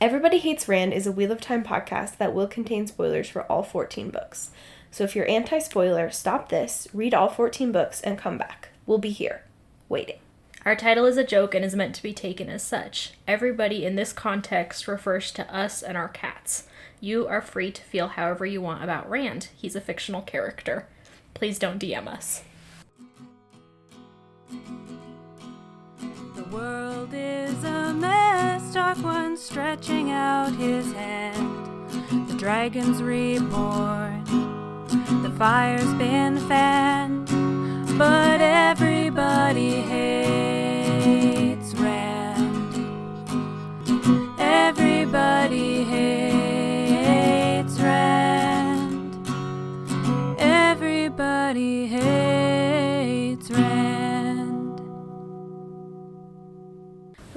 Everybody Hates Rand is a Wheel of Time podcast that will contain spoilers for all 14 books. So if you're anti-spoiler, stop this, read all 14 books, and come back. We'll be here, waiting. Our title is a joke and is meant to be taken as such. Everybody in this context refers to us and our cats. You are free to feel however you want about Rand. He's a fictional character. Please don't DM us. The world is a mess, Dark One stretching out his hand. The dragon's reborn, the fire's been fanned, but everybody hates Rand. Everybody hates Rand. Everybody hates Rand.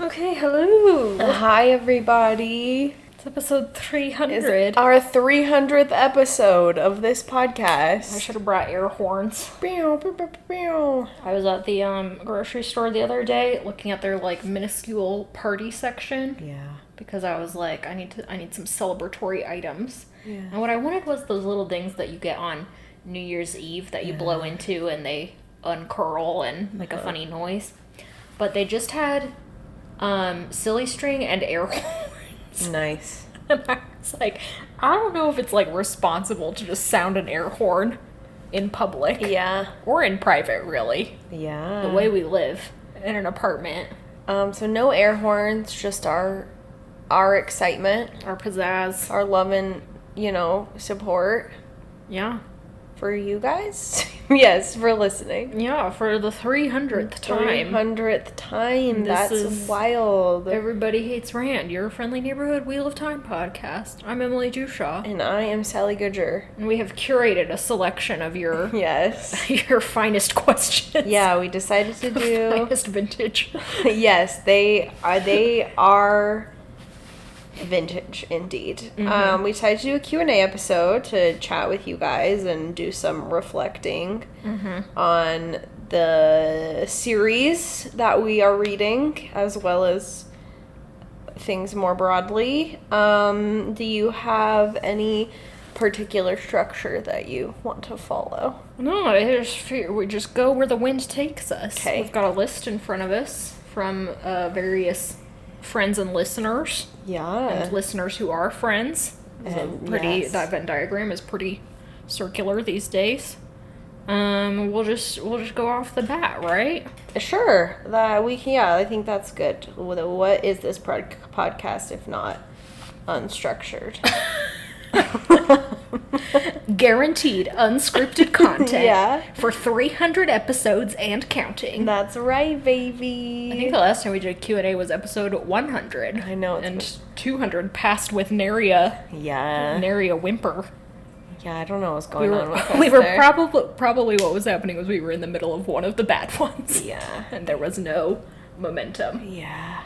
Okay, hello. Hi, everybody. It's episode 300. It's our 300th episode of this podcast. I should have brought air horns. Meow, meow, meow, meow. I was at the grocery store the other day looking at their minuscule party section. Yeah. Because I was like, I need some celebratory items. Yeah. And what I wanted was those little things that you get on New Year's Eve that you blow into and they uncurl and make a funny noise. But they just had silly string and air horns. Nice. And I was like, I don't know if it's responsible to just sound an air horn in public. Yeah. Or in private, really. Yeah. The way we live in an apartment. So no air horns, just our excitement, Our pizzazz. our love and, support Yeah. for you guys. Yes, for listening. Yeah, for the 300th time. 300th time. This That's is wild. Everybody Hates Rand, your friendly neighborhood Wheel of Time podcast. I'm Emily Dushaw, And I am Sally Goodger. and we have curated a selection of your Yes. your finest questions. Yeah, we decided to do. Finest vintage. Yes, they are vintage indeed. Mm-hmm. We decided to do a Q&A episode to chat with you guys and do some reflecting on the series that we are reading, as well as things more broadly. Do you have any particular structure that you want to follow? No, we just go where the wind takes us. Okay. We've got a list in front of us from various friends and listeners. Yeah. And listeners who are friends. Yes. That Venn diagram is pretty circular these days. We'll just go off the bat, right? Sure. I think that's good. What is this podcast if not unstructured? Guaranteed unscripted content. Yeah. For 300 episodes and counting. That's right, baby. I think the last time we did a Q&A was episode 100. I know. And 200 passed with nary a whimper. Yeah, I don't know what's going on with us We were there. probably what was happening was we were in the middle of one of the bad ones. Yeah. And there was no momentum. Yeah.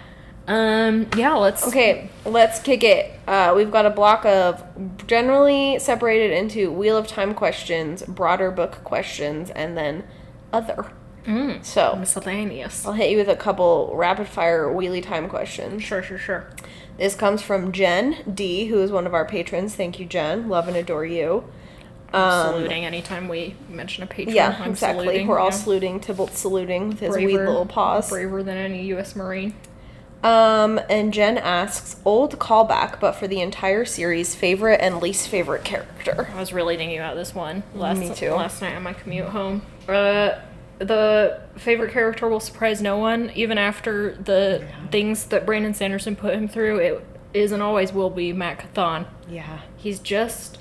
Let's... Okay, let's kick it. We've got a block of generally separated into Wheel of Time questions, broader book questions, and then other. So, Miscellaneous. I'll hit you with a couple rapid-fire Wheelie Time questions. Sure. This comes from Jen D., who is one of our patrons. Thank you, Jen. Love and adore you. Saluting anytime we mention a patron. Yeah, I'm exactly. saluting, We're all yeah. saluting. Tybalt saluting with his wee little paws. Braver than any U.S. Marine. And Jen asks, old callback, but for the entire series, favorite and least favorite character. I was really thinking about this one Me too. last night on my commute home. The favorite character will surprise no one, even after the things that Brandon Sanderson put him through. It is and always will be Matt Cathon. Yeah. He's just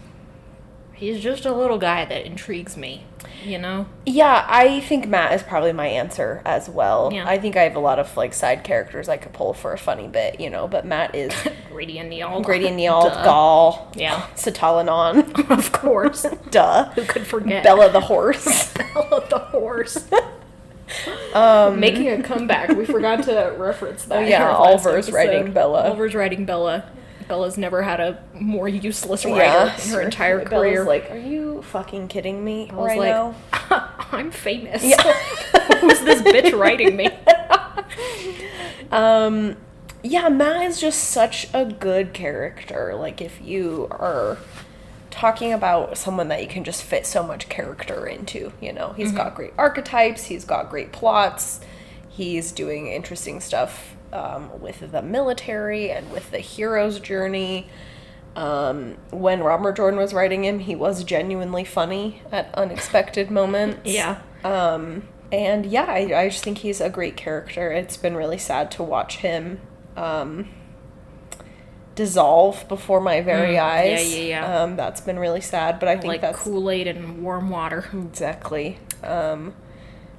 a little guy that intrigues me, Yeah, I think Matt is probably my answer as well. Yeah. I think I have a lot of side characters I could pull for a funny bit, but Matt is Grady and Niald. Duh. Gaul. Yeah. Satalanon. Of course. Duh. Who could forget? Bella the horse. Bella the horse. Making a comeback. We forgot to reference that. Yeah, in our last Oliver's episode. writing Bella. Oliver's writing Bella. Bella's never had a more useless writer Yeah, in her entire Bella's career. like, are you fucking kidding me I was right like, now? I'm famous. Yeah. Who's this bitch writing me? Yeah, Matt is just such a good character. Like, if you are talking about someone that you can just fit so much character into, you know, he's got great archetypes, he's got great plots, he's doing interesting stuff with the military and with the hero's journey. When Robert Jordan was writing him, he was genuinely funny at unexpected moments. Yeah. And yeah, I just think he's a great character. It's been really sad to watch him dissolve before my very eyes. Yeah. That's been really sad, but I think like that's... Kool-Aid and warm water. Exactly. I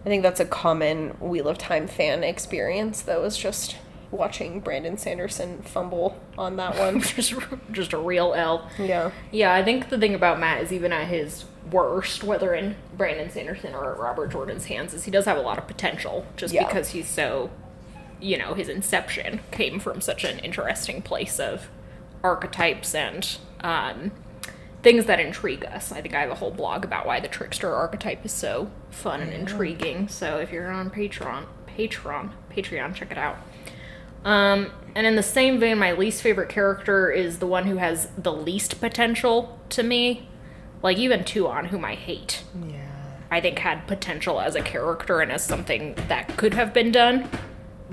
think that's a common Wheel of Time fan experience, though, is just watching Brandon Sanderson fumble on that one. just a real L. Yeah. Yeah, I think the thing about Matt is even at his worst, whether in Brandon Sanderson or Robert Jordan's hands, is he does have a lot of potential just because he's so, you know, his inception came from such an interesting place of archetypes and things that intrigue us. I think I have a whole blog about why the trickster archetype is so fun and intriguing. So if you're on Patreon, check it out. And in the same vein, my least favorite character is the one who has the least potential to me. Like, even Tuon, whom I hate. Yeah. I think had potential as a character and as something that could have been done.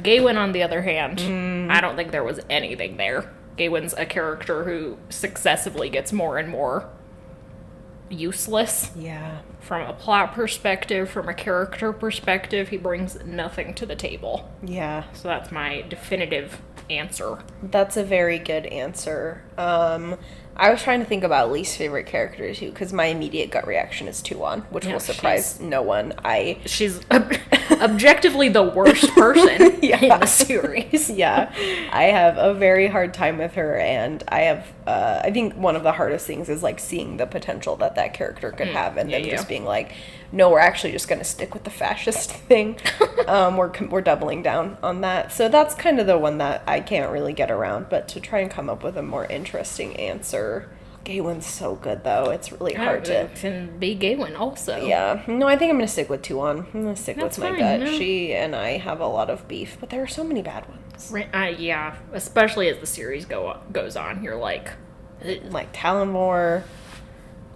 Gawain, on the other hand, I don't think there was anything there. Gawain's a character who successively gets more and more useless. Yeah. From a plot perspective, from a character perspective, he brings nothing to the table. Yeah. So that's my definitive answer. That's a very good answer. I was trying to think about least favorite character too, because my immediate gut reaction is Tuon, which will surprise no one. She's objectively the worst person in the series. Yeah, I have a very hard time with her, and I have. I think one of the hardest things is like seeing the potential that character could have, and then just being like, no, we're actually just going to stick with the fascist thing. We're doubling down on that. So that's kind of the one that I can't really get around. But to try and come up with a more interesting answer, Gawain's so good though. It's really hard to. Can be Gawain also. Yeah. No, I think I'm going to stick with Tuon. I'm going to stick with my gut. No. She and I have a lot of beef, but there are so many bad ones. Yeah, especially as the series goes on. You're like Talonmor,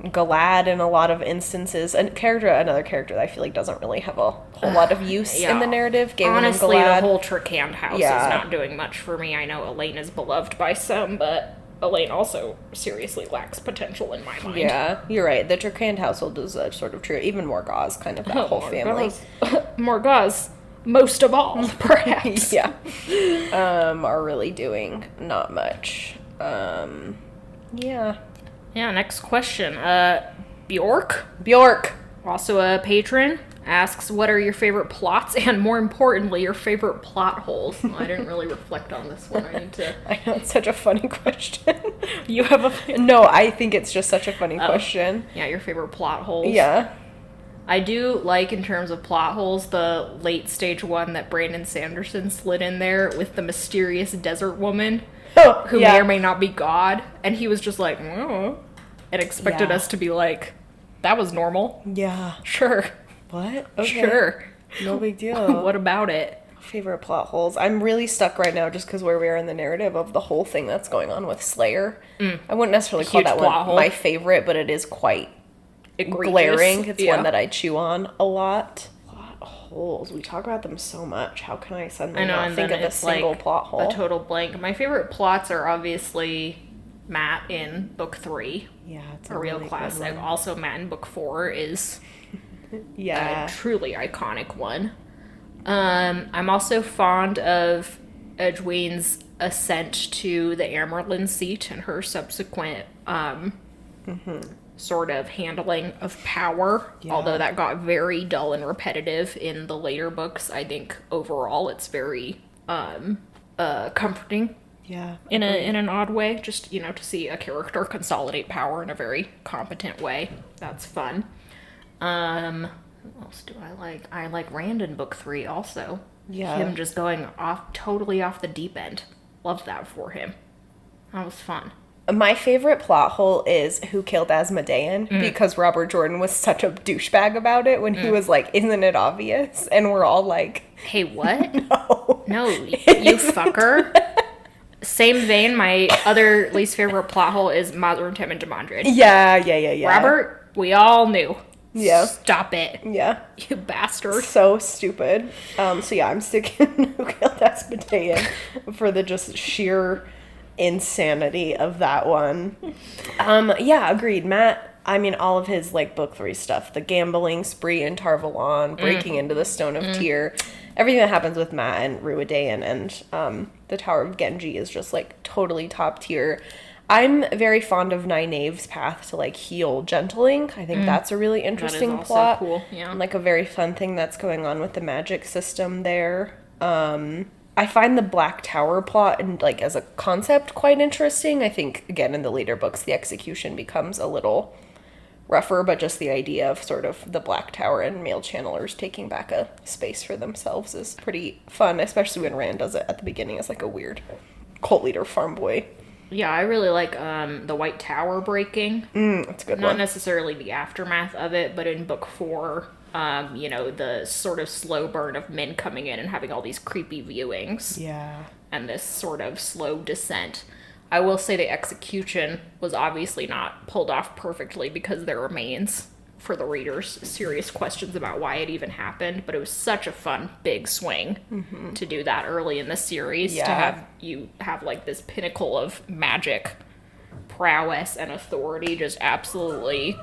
Galad in a lot of instances. Another character that I feel like doesn't really have a whole lot of use in the narrative. Gawain honestly, and Galad. the whole Tricand house is not doing much for me. I know Elaine is beloved by some, but Elaine also seriously lacks potential in my mind. Yeah, you're right. The Tricand household is sort of true. Even Morgause, kind of that whole family. Morgause, most of all, perhaps. Yeah. Are really doing not much. Yeah. Yeah, next question. Bjork, also a patron, asks, what are your favorite plots and, more importantly, your favorite plot holes? Well, I didn't really reflect on this one. I need to... I know, it's such a funny question. You have a... No, I think it's just such a funny question. Yeah, your favorite plot holes. Yeah. I do like, in terms of plot holes, the late stage one that Brandon Sanderson slid in there with the mysterious desert woman who may or may not be God. And he was just like, oh, and expected us to be like, that was normal. Yeah. Sure. What? Okay. Sure. No big deal. What about it? Favorite plot holes. I'm really stuck right now just because where we are in the narrative of the whole thing that's going on with Slayer. I wouldn't necessarily call that one my favorite, but it is quite egregious. Glaring. It's one that I chew on a lot. Plot holes. We talk about them so much. How can I suddenly not think of a single plot hole? A total blank. My favorite plots are obviously Matt in book 3. Yeah, it's a real classic. Also, Matt in book 4 is a truly iconic one. I'm also fond of Edwin's ascent to the Amerlin seat and her subsequent sort of handling of power. Although that got very dull and repetitive in the later books, I think overall it's very comforting. Yeah. In an odd way, just, to see a character consolidate power in a very competent way. That's fun. What else do I like? I like Rand in book 3 also. Yeah. Him just going totally off the deep end. Love that for him. That was fun. My favorite plot hole is who killed Asmodean, because Robert Jordan was such a douchebag about it when he was like, isn't it obvious? And we're all like... Hey, what? No. No, you fucker. Same vein, my other least favorite plot hole is Mazur, Tim, and Demandred. Yeah. Robert, we all knew. Yeah. Stop it. Yeah. You bastard. So stupid. So yeah, I'm sticking Who Killed Asmodean for the just sheer insanity of that one. Yeah, agreed. Matt, I mean, all of his, like, book 3 stuff, the gambling spree in Tarvalon, breaking into the Stone of Tyr, everything that happens with Matt and Ruidaean and the Tower of Genji is just, like, totally top tier. I'm very fond of Nynaeve's path to, like, heal Gentling. I think that's a really interesting that is also plot. cool, yeah. And, like, a very fun thing that's going on with the magic system there. I find the Black Tower plot and, like, as a concept quite interesting. I think, again, in the later books, the execution becomes a little rougher, but just the idea of sort of the Black Tower and male channelers taking back a space for themselves is pretty fun, especially when Rand does it at the beginning as, like, a weird cult leader farm boy. Yeah, I really like the White Tower breaking. That's a good one. Not necessarily the aftermath of it, but in book 4, you know, the sort of slow burn of men coming in and having all these creepy viewings. Yeah. And this sort of slow descent. I will say the execution was obviously not pulled off perfectly because there remains, for the readers, serious questions about why it even happened, but it was such a fun big swing to do that early in the series, to have you have like this pinnacle of magic prowess and authority, just absolutely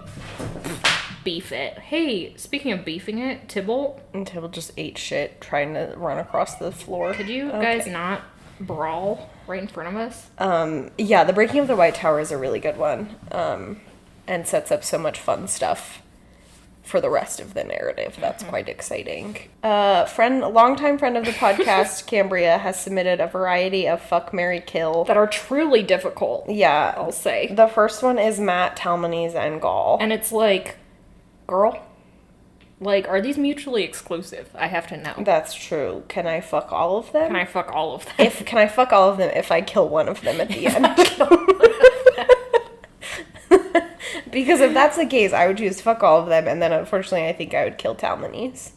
beef it. Hey, speaking of beefing it, Tybalt. And Tybalt just ate shit trying to run across the floor. Could you guys not brawl right in front of us? Yeah, the breaking of the White Tower is a really good one, and sets up so much fun stuff for the rest of the narrative. That's quite exciting. Longtime friend of the podcast, Cambria, has submitted a variety of fuck, marry, kill. That are truly difficult. Yeah. I'll say. The first one is Matt, Talmanes, and Gaul. And it's like, girl, like, are these mutually exclusive? I have to know. That's true. Can I fuck all of them? Can I fuck all of them? Can I fuck all of them if I kill one of them at the end? Because if that's the case, I would choose fuck all of them, and then unfortunately I think I would kill Talmanes.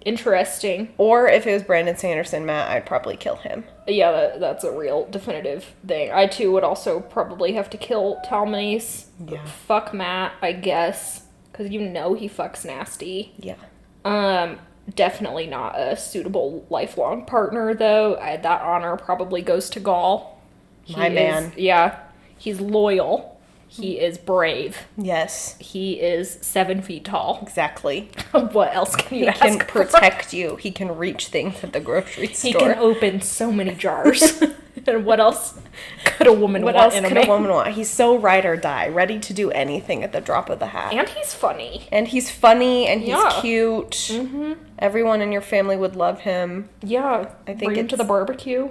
Interesting. Or if it was Brandon Sanderson Matt, I'd probably kill him. Yeah, that's a real definitive thing. I too would also probably have to kill Talmanes. Yeah. Fuck Matt, I guess. Because you know he fucks nasty. Yeah. Definitely not a suitable lifelong partner, though. That honor probably goes to Gaul. My man. Yeah. He's loyal. He is brave. Yes. He is 7 feet tall. Exactly. What else can you He ask can for? protect you. He can reach things at the grocery store. He can open so many jars. And what else could a woman want in a man? What else could a woman want? He's so ride or die, ready to do anything at the drop of the hat. And he's funny. And he's funny, and he's Yeah. cute. Mm-hmm. Everyone in your family would love him. Yeah. I think Bring him to the barbecue.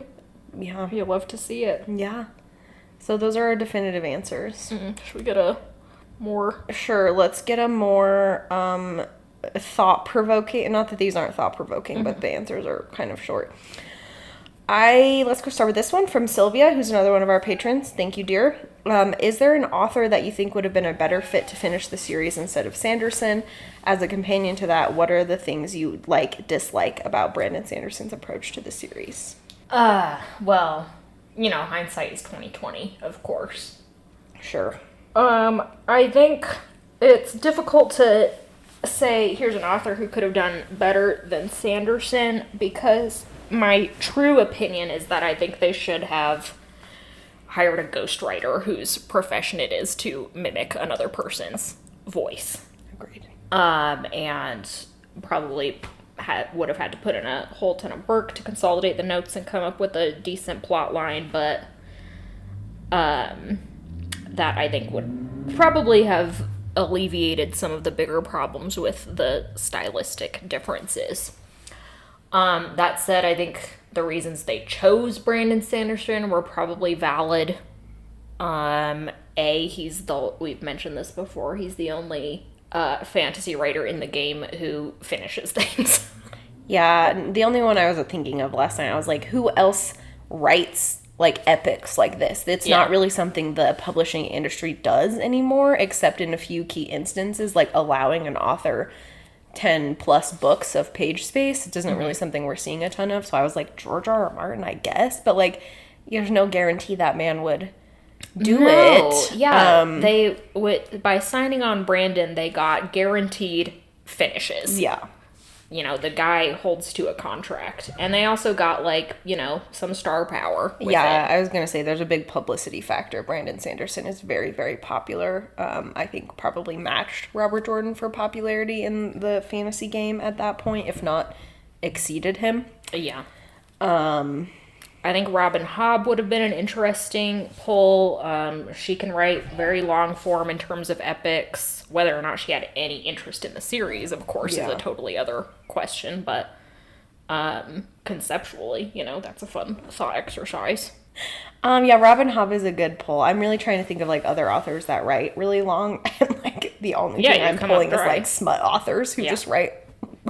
Yeah. You'll love to see it. Yeah. So those are our definitive answers. Should we get a more... Sure, let's get a more thought-provoking... Not that these aren't thought-provoking, but the answers are kind of short. Let's go start with this one from Sylvia, who's another one of our patrons. Thank you, dear. Is there an author that you think would have been a better fit to finish the series instead of Sanderson? As a companion to that, what are the things you dislike about Brandon Sanderson's approach to the series? Well, you know, hindsight is 20/20, of course. Sure. I think it's difficult to say here's an author who could have done better than Sanderson, because my true opinion is that I think they should have hired a ghostwriter whose profession it is to mimic another person's voice. Agreed. And probably would have had to put in a whole ton of work to consolidate the notes and come up with a decent plot line, but that I think would probably have alleviated some of the bigger problems with the stylistic differences. That said, I think the reasons they chose Brandon Sanderson were probably valid. We've mentioned this before, he's the only fantasy writer in the game who finishes things. Yeah, the only one I was thinking of last night, I was like, who else writes epics like this? It's not really something the publishing industry does anymore, except in a few key instances, like allowing an author 10 plus books of page space. It isn't really something we're seeing a ton of. So I was like, George R.R. Martin, I guess. But there's no guarantee that man would do No, it. yeah. They would, by signing on Brandon, they got guaranteed finishes. Yeah. You know, the guy holds to a contract. And they also got, like, you know, some star power with Yeah, it. I was going to say there's a big publicity factor. Brandon Sanderson is very, very popular. I think probably matched Robert Jordan for popularity in the fantasy game at that point, if not exceeded him. Yeah. I think Robin Hobb would have been an interesting pull. She can write very long form in terms of epics. Whether or not she had any interest in the series, of course, is a totally other question. But conceptually, you know, that's a fun thought exercise. Yeah, Robin Hobb is a good pull. I'm really trying to think of, like, other authors that write really long. And, like, the only thing I'm pulling is, like, smut authors who just write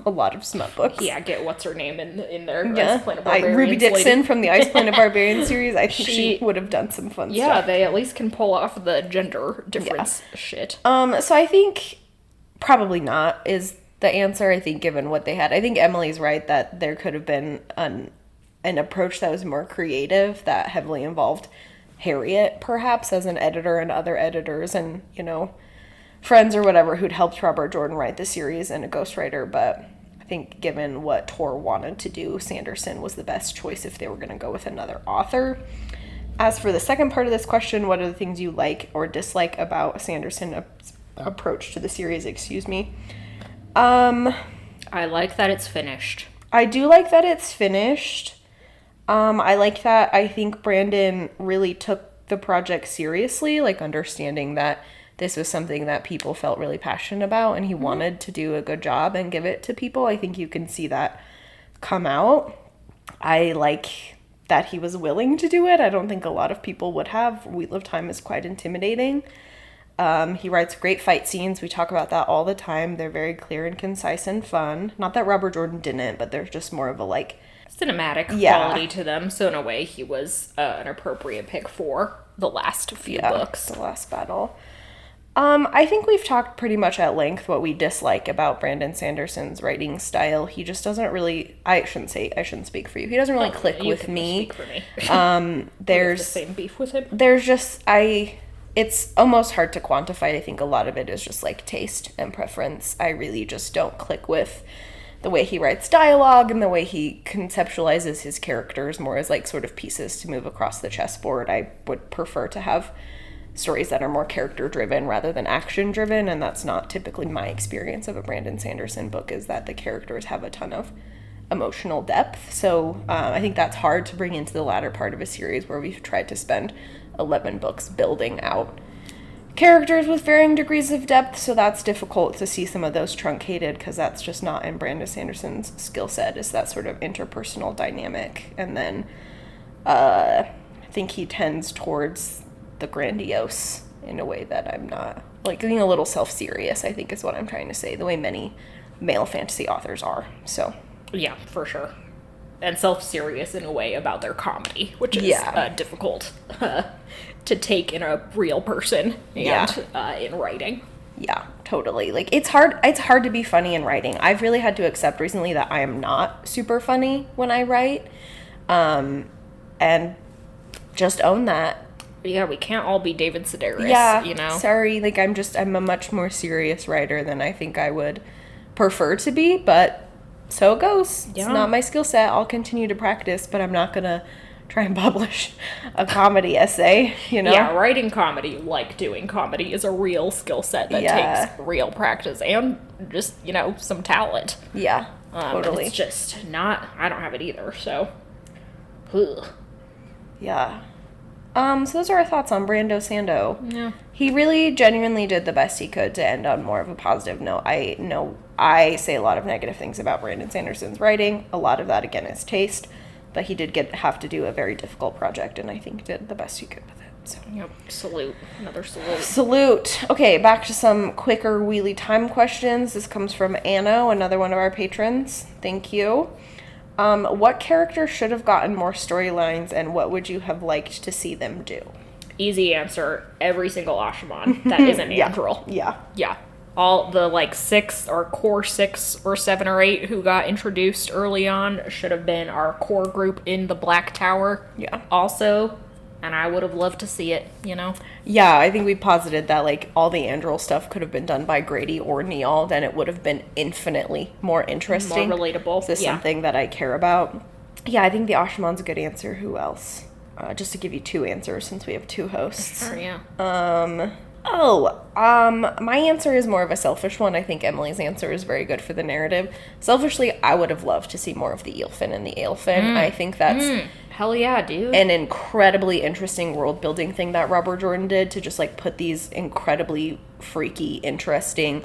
a lot of smut books. Yeah, get what's her name in there. Yeah, Ice Planet Barbarians Ruby Dixon lady. from the Ice Planet Barbarian series. I think she would have done some fun stuff. Yeah, they at least can pull off the gender difference shit. So I think probably not is the answer. I think given what they had, I think Emily's right that there could have been an approach that was more creative that heavily involved Harriet perhaps as an editor and other editors and, you know, friends or whatever who'd helped Robert Jordan write the series and a ghostwriter, but I think given what Tor wanted to do, Sanderson was the best choice if they were going to go with another author. As for the second part of this question, what are the things you like or dislike about Sanderson's approach to the series, I like that it's finished. I do like that it's finished. I like that I think Brandon really took the project seriously, like understanding that this was something that people felt really passionate about and he wanted to do a good job and give it to people. I think you can see that come out. I like that he was willing to do it. I don't think a lot of people would have. Wheel of Time is quite intimidating. He writes great fight scenes. We talk about that all the time. They're very clear and concise and fun. Not that Robert Jordan didn't, but there's just more of a like cinematic quality to them. So in a way, he was an appropriate pick for the last few books. The last battle. I think we've talked pretty much at length what we dislike about Brandon Sanderson's writing style. He just doesn't really, I shouldn't speak for you. He doesn't really click with me. Speak for me. There's the same beef with him. There's just, it's almost hard to quantify. I think a lot of it is just like taste and preference. I really just don't click with the way he writes dialogue and the way he conceptualizes his characters more as like sort of pieces to move across the chessboard. I would prefer to have stories that are more character driven rather than action driven, and that's not typically my experience of a Brandon Sanderson book, is that the characters have a ton of emotional depth. So I think that's hard to bring into the latter part of a series where we've tried to spend 11 books building out characters with varying degrees of depth, so that's difficult to see some of those truncated because that's just not in Brandon Sanderson's skill set, is that sort of interpersonal dynamic. And then I think he tends towards the grandiose in a way that I'm not, like being a little self-serious, I think is what I'm trying to say, the way many male fantasy authors are. So yeah, for sure. And self-serious in a way about their comedy, which is difficult to take in a real person and in writing. Yeah, totally. Like it's hard to be funny in writing. I've really had to accept recently that I am not super funny when I write, and just own that. Yeah, we can't all be David Sedaris, you know? Sorry, like I'm a much more serious writer than I think I would prefer to be, but so it goes. Yeah. It's not my skill set. I'll continue to practice, but I'm not gonna try and publish a comedy essay, you know? Yeah, writing comedy, like doing comedy, is a real skill set that takes real practice and just, you know, some talent. Yeah, totally. It's just not, I don't have it either, so. Ugh. Yeah. So those are our thoughts on Brando Sando. Yeah. He really genuinely did the best he could to end on more of a positive note. I know I say a lot of negative things about Brandon Sanderson's writing. A lot of that, again, is taste. But he did have to do a very difficult project, and I think did the best he could with it. So. Yep. Salute. Another salute. Salute. Okay, back to some quicker wheelie time questions. This comes from Anna, another one of our patrons. Thank you. What character should have gotten more storylines, and what would you have liked to see them do? Easy answer. Every single Ashaman that isn't Andrel. Yeah. Yeah. all the like 6 or core 6 or 7 or 8 who got introduced early on should have been our core group in the Black Tower. Yeah. Also, and I would have loved to see it, you know? Yeah, I think we posited that, like, all the Andril stuff could have been done by Grady or Neil, then it would have been infinitely more interesting. More relatable. This is something that I care about. Yeah, I think the Ashamon's a good answer. Who else? Just to give you 2 answers since we have 2 hosts. Sure, yeah. My answer is more of a selfish one. I think Emily's answer is very good for the narrative. Selfishly, I would have loved to see more of the eelfin and the aelfin. I think that's hell yeah, dude. an incredibly interesting world building thing that Robert Jordan did, to just like put these incredibly freaky, interesting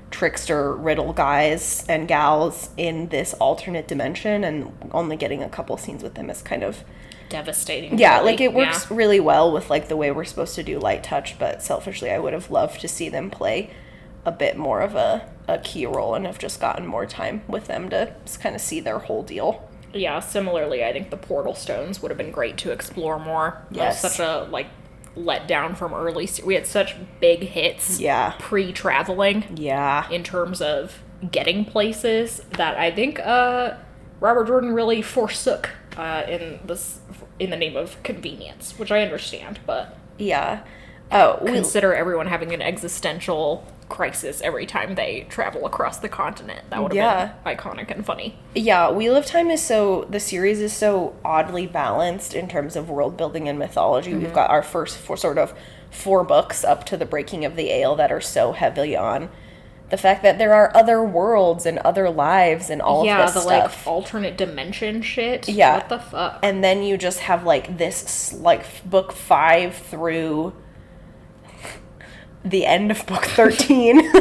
trickster riddle guys and gals in this alternate dimension, and only getting a couple scenes with them is kind of devastating. yeah, really. like it works really well with like the way we're supposed to do light touch, but selfishly I would have loved to see them play a bit more of a key role and have just gotten more time with them to just kind of see their whole deal. Yeah, similarly, I think the portal stones would have been great to explore more. Yes. That was such a like letdown from early. We had such big hits. Yeah. Pre-traveling. Yeah. In terms of getting places that I think Robert Jordan really forsook in the name of convenience, which I understand, but Yeah. consider everyone having an existential crisis every time they travel across the continent. That would have been iconic and funny. Yeah, Wheel of Time the series is so oddly balanced in terms of world building and mythology. We've got our first 4 books up to the Breaking of the Ale that are so heavy on the fact that there are other worlds and other lives and all of this stuff. Yeah, the like alternate dimension shit. Yeah. What the fuck? And then you just have like this, like book 5 through the end of book 13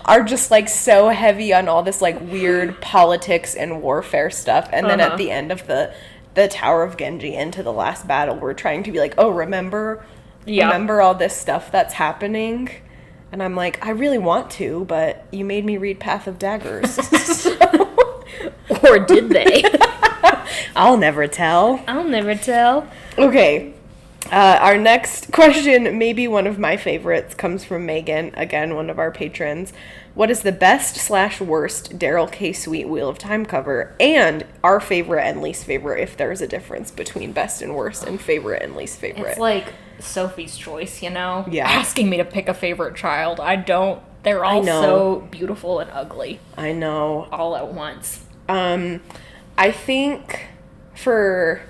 are just like so heavy on all this like weird politics and warfare stuff. And then at the end of the Tower of Genji into the last battle, we're trying to be like, oh, remember all this stuff that's happening? And I'm like, I really want to, but you made me read Path of Daggers. Or did they? I'll never tell. I'll never tell. Okay. Our next question, maybe one of my favorites, comes from Megan, again, one of our patrons. What is the best/worst Daryl K. Sweet Wheel of Time cover? And our favorite and least favorite, if there's a difference between best and worst and favorite and least favorite. It's like Sophie's Choice, you know? Yeah. Asking me to pick a favorite child. I don't. They're all so beautiful and ugly. I know. All at once. I think for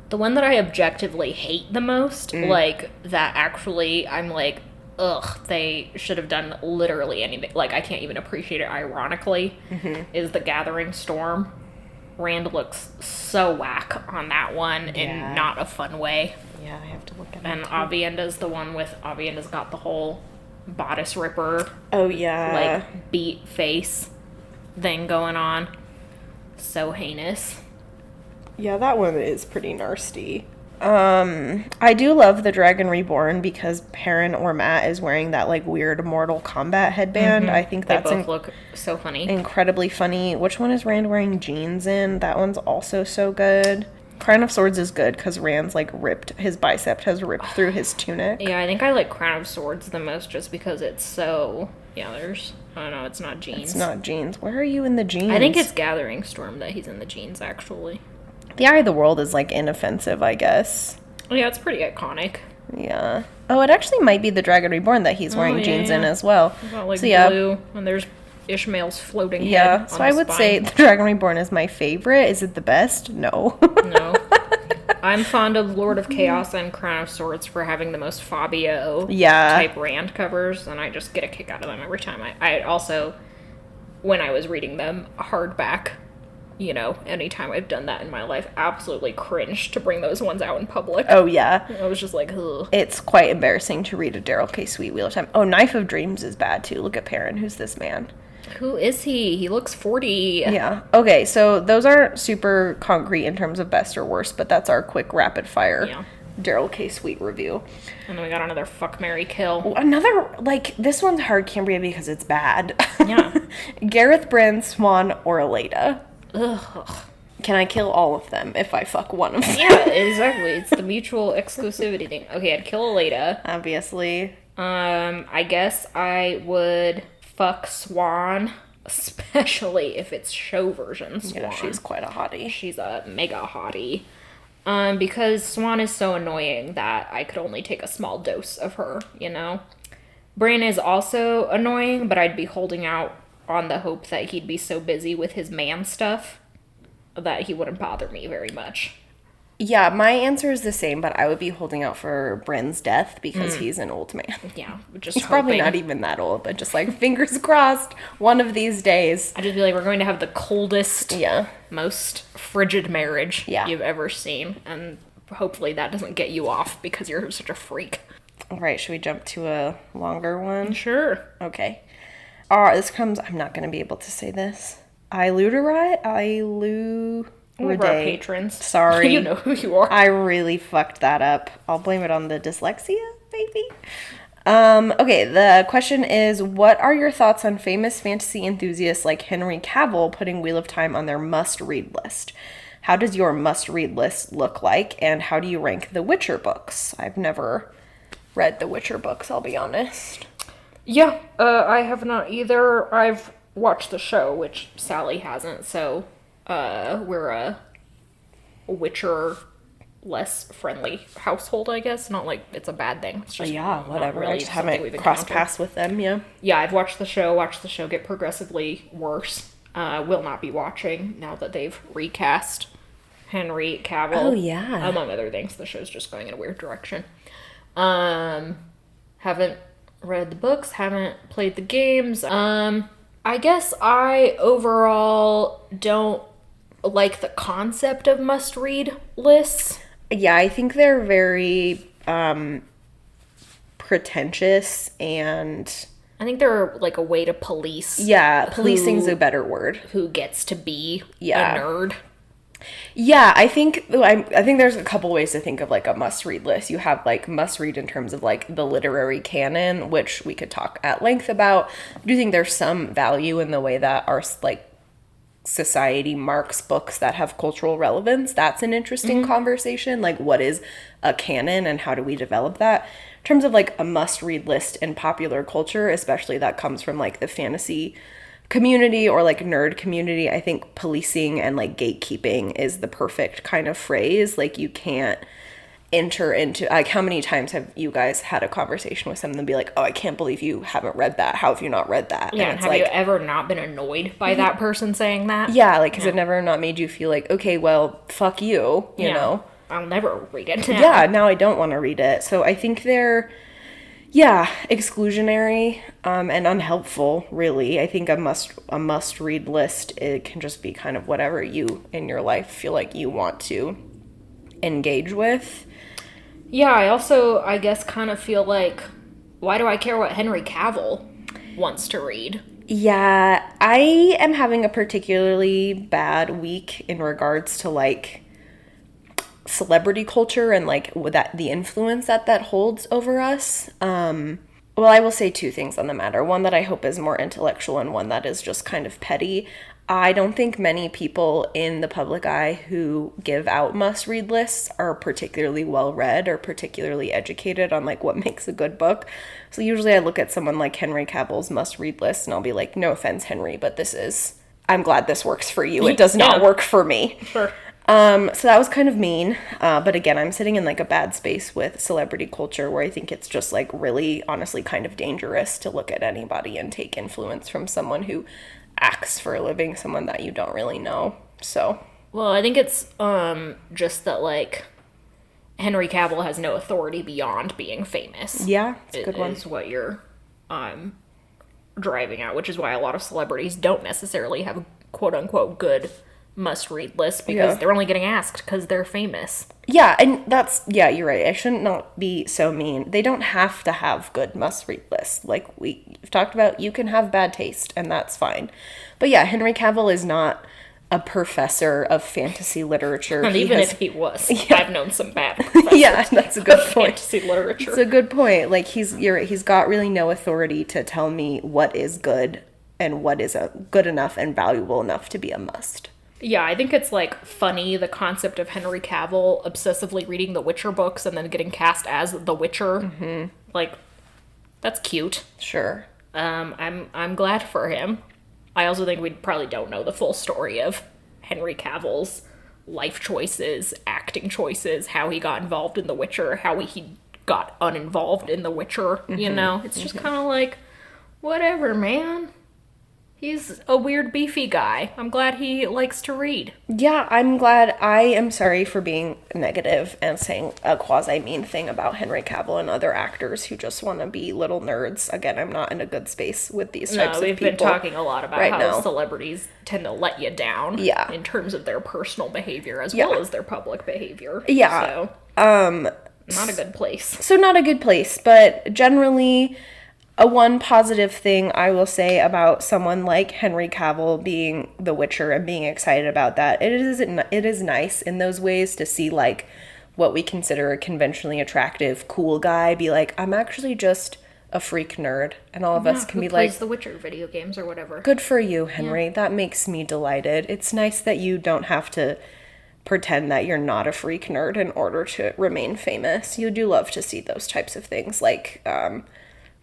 the one that I objectively hate the most, like, that actually I'm like, ugh, they should have done literally anything. Like, I can't even appreciate it ironically, is The Gathering Storm. Rand looks so whack on that one in not a fun way. Yeah, I have to look at it. And Avienda's the one with, Avienda's got the whole bodice ripper. Oh, yeah. Like, beat face thing going on. So heinous. Yeah, that one is pretty nasty. I do love the Dragon Reborn because Perrin or Matt is wearing that like weird Mortal Kombat headband. I think that's they both look so funny. Incredibly funny. Which one is Rand wearing jeans in? That one's also so good. Crown of Swords is good because Rand's like his bicep has ripped through his tunic. Yeah, I think I like Crown of Swords the most just because it's so, oh no, it's not jeans. It's not jeans. Where are you in the jeans? I think it's Gathering Storm that he's in the jeans actually. The Eye of the World is like inoffensive, I guess. Yeah, it's pretty iconic. Yeah. Oh, it actually might be the Dragon Reborn that he's wearing jeans in as well. Got, like, so yeah. blue, and there's Ishamael's floating head. Yeah, so I would say the Dragon Reborn is my favorite. Is it the best? No. No. I'm fond of Lord of Chaos and Crown of Swords for having the most Fabio type Rand covers, and I just get a kick out of them every time. I also, when I was reading them hardback, anytime I've done that in my life, absolutely cringe to bring those ones out in public. Oh, yeah. I was just like, ugh. It's quite embarrassing to read a Daryl K. Sweet Wheel of Time. Oh, Knife of Dreams is bad, too. Look at Perrin. Who's this man? Who is he? He looks 40. Yeah. Okay, so those aren't super concrete in terms of best or worst, but that's our quick rapid fire Daryl K. Sweet review. And then we got another fuck, marry, kill. Another, this one's hard, Cambria, because it's bad. Yeah. Gareth Brand, Swan, or Eleda. Ugh. Can I kill all of them if I fuck one of them? Yeah, exactly. It's the mutual exclusivity thing. Okay, I'd kill Aleda. Obviously. I guess I would fuck Swan, especially if it's show version Swan. Yeah, she's quite a hottie. She's a mega hottie. Because Swan is so annoying that I could only take a small dose of her, you know? Bran is also annoying, but I'd be holding out on the hope that he'd be so busy with his man stuff that he wouldn't bother me very much. Yeah, my answer is the same, but I would be holding out for Bran's death because he's an old man. Yeah, just He's probably not even that old, but just like, fingers crossed, one of these days. I'd just be like, we're going to have the coldest, Yeah. most frigid marriage Yeah. you've ever seen, and hopefully that doesn't get you off because you're such a freak. All right, should we jump to a longer one? Sure. Okay. This comes, I'm not going to be able to say this. One of our patrons. Sorry. You know who you are. I really fucked that up. I'll blame it on the dyslexia, maybe. Okay, the question is, what are your thoughts on famous fantasy enthusiasts like Henry Cavill putting Wheel of Time on their must-read list? How does your must-read list look like, and how do you rank the Witcher books? I've never read the Witcher books, I'll be honest. Yeah, I have not either. I've watched the show, which Sally hasn't, so we're a Witcher less friendly household, I guess. Not like it's a bad thing. It's just Yeah, whatever. really I just something haven't we've crossed encountered. paths with them, yeah. Yeah, I've watched the show get progressively worse. Will not be watching now that they've recast Henry Cavill. Oh, yeah. Among other things, the show's just going in a weird direction. Haven't read the books, haven't played the games. I guess I overall don't like the concept of must-read lists. Yeah, I think they're very pretentious and... I think they're like a way to police. Yeah, policing's a better word. Who gets to be Yeah. a nerd. Yeah, I think there's a couple ways to think of like a must-read list. You have like must-read in terms of like the literary canon, which we could talk at length about. I do think there's some value in the way that our like society marks books that have cultural relevance. That's an interesting conversation. Like, what is a canon and how do we develop that? In terms of like a must-read list in popular culture, especially that comes from like the fantasy community or like nerd community, I think policing and like gatekeeping is the perfect kind of phrase. Like, you can't enter into, like, how many times have you guys had a conversation with someone and be like, oh, I can't believe you haven't read that. How have you not read that? Yeah, and and it's have like, you ever not been annoyed by that person saying that? yeah, like, has it never not made you feel like, okay, well, fuck you, you Yeah. know? I'll never read it now. Yeah, now I don't want to read it. So I think they're, yeah, exclusionary and unhelpful, really. I think a must read list, it can just be kind of whatever you in your life feel like you want to engage with. Yeah, I also, I guess, kind of feel like, why do I care what Henry Cavill wants to read? Yeah, I am having a particularly bad week in regards to like celebrity culture and like that the influence that holds over us. Well, I will say two things on the matter. One that I hope is more intellectual and one that is just kind of petty. I don't think many people in the public eye who give out must-read lists are particularly well-read or particularly educated on like what makes a good book. So usually I look at someone like Henry Cavill's must-read list and I'll be like, no offense, Henry, but I'm glad this works for you. It does not work for me. Sure. So that was kind of mean. But again, I'm sitting in like a bad space with celebrity culture where I think it's just like really honestly kind of dangerous to look at anybody and take influence from someone who acts for a living, someone that you don't really know. So, Well, I think it's just that, like, Henry Cavill has no authority beyond being famous. yeah, it's a good one. Is what you're driving at, which is why a lot of celebrities don't necessarily have quote-unquote good must-read lists because they're only getting asked because they're famous. Yeah, and yeah, you're right. I shouldn't not be so mean. They don't have to have good must-read lists. Like we've talked about, you can have bad taste, and that's fine. But yeah, Henry Cavill is not a professor of fantasy literature. And even if he was, I've known some bad professors. Yeah, that's a good point. Fantasy literature. It's a good point. Like he's got really no authority to tell me what is good and what is good enough and valuable enough to be a must. Yeah, I think it's, like, funny, the concept of Henry Cavill obsessively reading the Witcher books and then getting cast as the Witcher. Mm-hmm. Like, that's cute. Sure. I'm glad for him. I also think we probably don't know the full story of Henry Cavill's life choices, acting choices, how he got involved in The Witcher, how he got uninvolved in The Witcher, you know? It's just kind of like, whatever, man. He's a weird, beefy guy. I'm glad he likes to read. Yeah, I'm glad. I am sorry for being negative and saying a quasi-mean thing about Henry Cavill and other actors who just want to be little nerds. Again, I'm not in a good space with these types of people. We've been talking a lot about right how now. Celebrities tend to let you down in terms of their personal behavior as well as their public behavior. Yeah. So, not a good place. So not a good place, but generally... one positive thing I will say about someone like Henry Cavill being The Witcher and being excited about that, it is nice in those ways to see, like, what we consider a conventionally attractive, cool guy be like, I'm actually just a freak nerd. And all of us can be like... The Witcher video games or whatever. Good for you, Henry. Yeah. That makes me delighted. It's nice that you don't have to pretend that you're not a freak nerd in order to remain famous. You do love to see those types of things, like...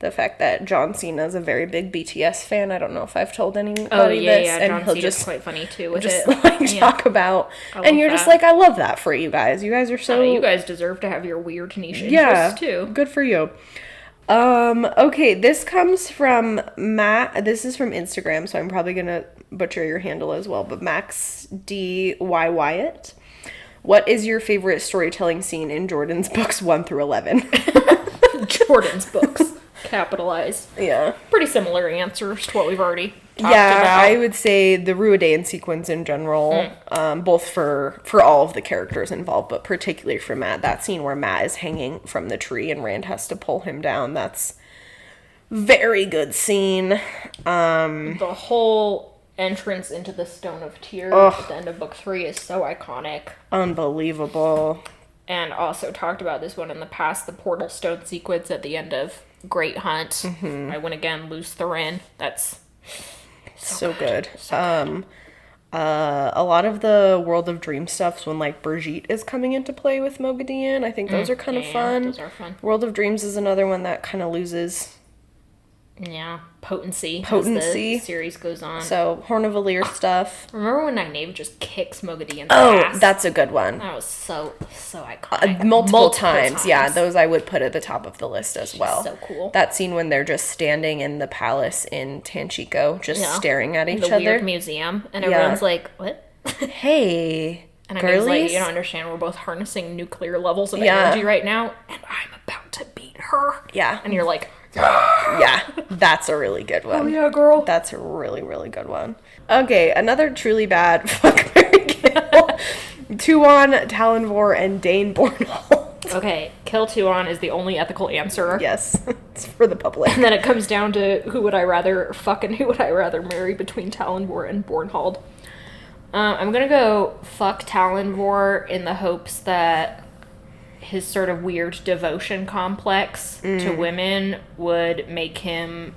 the fact that John Cena is a very big BTS fan. I don't know if I've told anybody this. Yeah, and John he'll Cena's just quite funny too with just it. Like talk about, and you're just like, I love that for you guys. You guys are so. You guys deserve to have your weird niche interests too. Good for you. Okay, this comes from Matt. This is from Instagram, so I'm probably gonna butcher your handle as well. But Max D Y Wyatt. What is your favorite storytelling scene in Jordan's books 1 through 11? Jordan's books. Capitalized. Yeah. Pretty similar answers to what we've already talked about. I would say the Ruidaean sequence in general, both for all of the characters involved, but particularly for Matt. That scene where Matt is hanging from the tree and Rand has to pull him down, that's very good scene. The whole entrance into the Stone of Tears at the end of book 3 is so iconic. Unbelievable. And also talked about this one in the past, the Portal Stone sequence at the end of Great Hunt. I win again, lose Thurin. That's so good. A lot of the World of Dream stuffs when like Brigitte is coming into play with Moghedien. I think those are kind of fun. Those are fun. World of Dreams is another one that kind of loses potency as the series goes on. So Horn of Valyr stuff. Remember when Nynaeve just kicks Moghedien's ass? Oh, that's a good one. That was so iconic. Multiple times. Yeah, those I would put at the top of the list as well. So cool. That scene when they're just standing in the palace in Tanchico, just staring at each other. The weird museum, and everyone's like, "What? Hey." And I was like, you don't understand, we're both harnessing nuclear levels of energy right now, and I'm about to beat her. Yeah. And you're like, yeah, that's a really good one. Oh yeah, girl. That's a really, really good one. Okay, another truly bad fuck, marry, kill. Tuon, Talonvor, and Dane Bornhold. Okay, kill Tuon is the only ethical answer. Yes, it's for the public. And then it comes down to who would I rather fuck and who would I rather marry between Talonvor and Bornhold. I'm gonna go fuck Talonvor in the hopes that his sort of weird devotion complex to women would make him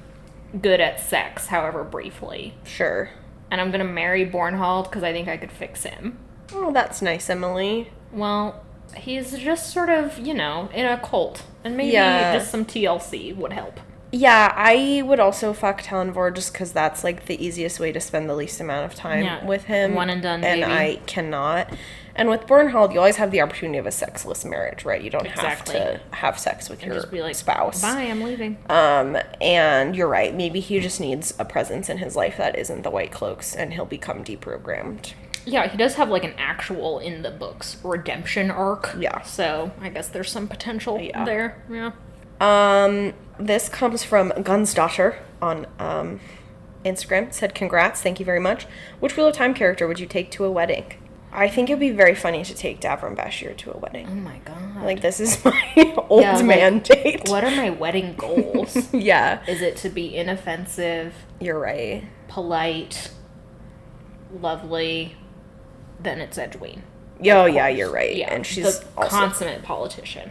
good at sex, however briefly. Sure. And I'm gonna marry Bornhold because I think I could fix him. Oh, that's nice, Emily. Well, he's just sort of, in a cult. And maybe just some TLC would help. Yeah, I would also fuck Talonvor just because that's, like, the easiest way to spend the least amount of time with him. One and done, baby. And I cannot. And with Bornhold, you always have the opportunity of a sexless marriage, right? You don't have to have sex with your just be like, spouse. Bye, I'm leaving. And you're right. Maybe he just needs a presence in his life that isn't the White Cloaks, and he'll become deprogrammed. Yeah, he does have, like, an actual, in the books, redemption arc. Yeah. So, I guess there's some potential there. Yeah. This comes from Gunsdaughter on Instagram. Said, congrats, thank you very much. Which Wheel of Time character would you take to a wedding? I think it'd be very funny to take Davram Bashir to a wedding. Oh my god. Like, this is my old man date. What are my wedding goals? Yeah. Is it to be inoffensive? You're right. Polite? Lovely? Then it's Edwene. Oh, yeah, you're right. Yeah, and she's the also consummate politician.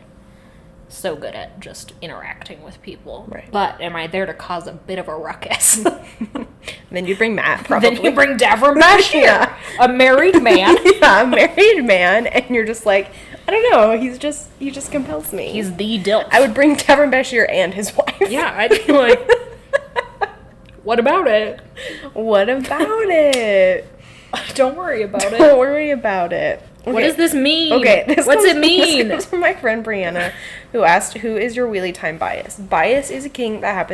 so good at just interacting with people. Right. But am I there to cause a bit of a ruckus? Then you bring Matt, probably. Then you bring Davram Bashir, Yeah. a married man. Yeah, a married man, and you're just like, I don't know, he just compels me. He's the DILF. I would bring Davram Bashir and his wife. Yeah, I'd be like, what about it? What about it? Don't worry about it. Don't worry about it. Okay. What does this mean? Okay, What's it mean? This comes from my friend Brianna, who asked, "Who is your wheelie time bias?" Bias is a thing that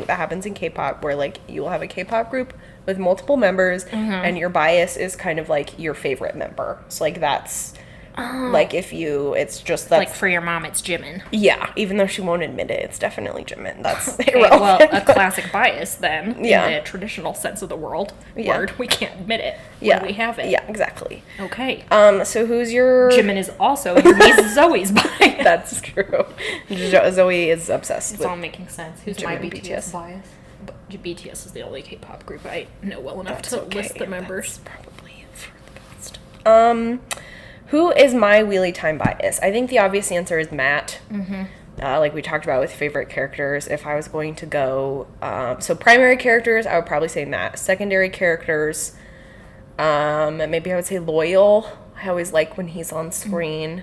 happens in K-pop, where like you will have a K-pop group with multiple members, and your bias is kind of like your favorite member. So like that's like it's just that's Like for your mom, it's Jimin. yeah. Even though she won't admit it, it's definitely Jimin. That's Okay, irrelevant. well, a classic bias then, Yeah. in the traditional sense of the word. Yeah. We can't admit it yeah, when we have it. Yeah, exactly. Okay. So who's your? Jimin is also your niece Zoe's bias. That's true. Zoe is obsessed It's with. all making sense. Who's my Jimin, BTS BTS. bias? BTS is the only K-pop group I know well enough That's to okay. list the members. That's probably it for the best. Who is my wheelie time bias? I think the obvious answer is Matt. Mm-hmm. Like we talked about with favorite characters. If I was going to go, so primary characters, I would probably say Matt. Secondary characters, maybe I would say Loyal. I always like when he's on screen.